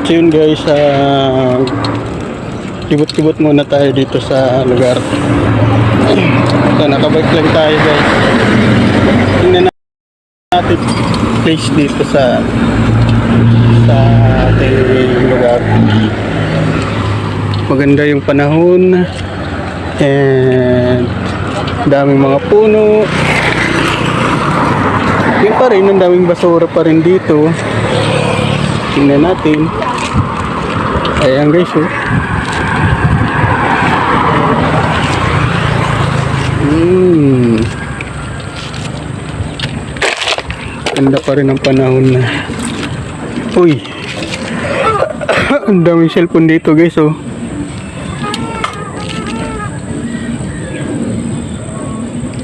So yun guys, kibot-kibot muna tayo dito sa lugar. So nakabike lang tayo guys. Tingnan natin place dito sa ating lugar. Maganda yung panahon and daming mga puno. Yun pa rin, ang daming basura pa rin dito. Tingnan natin. Ayan guys, oh. Ganda pa rin ang panahon na. Uy. Ang daming cellphone dito guys, oh.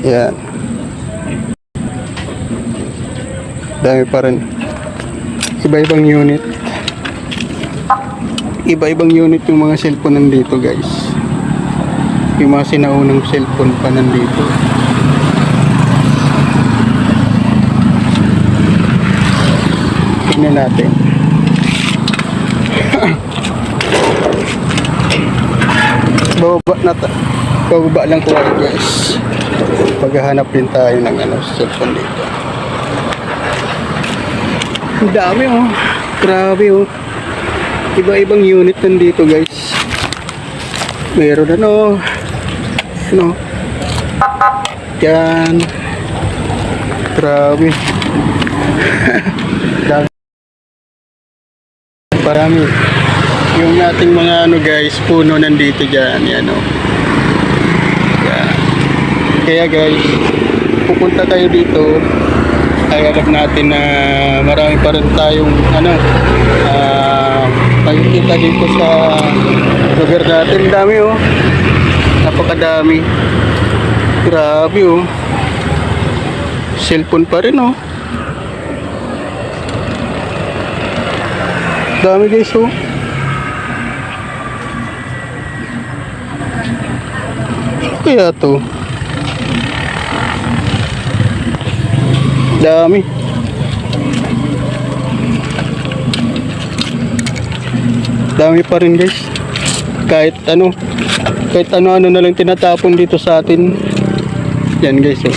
Yan. Dami pa rin. Iba-ibang unit. Iba-ibang unit yung mga cellphone nandito guys. Yung mga sinaunang cellphone pa nandito. Tingnan natin. Bababa lang ko guys. Paghahanap din tayo ng cellphone dito. Ang dami oh. Grabe oh. Iba-ibang unit nandito guys. Meron ano. Yan. Grabe. Parami. Yung ating mga guys, puno nandito dyan. Yan oh. Yan. Kaya guys, pupunta tayo dito. Ay alam natin na marami pa rin tayong makikita dito sa lugar natin. Dami oh. Napakadami. Grabe oh. Cellphone pa rin oh. Dami guys oh. Ano kaya to? Dami. Dami pa rin guys. Kahit ano na lang tinatapon dito sa atin. Yan guys oh.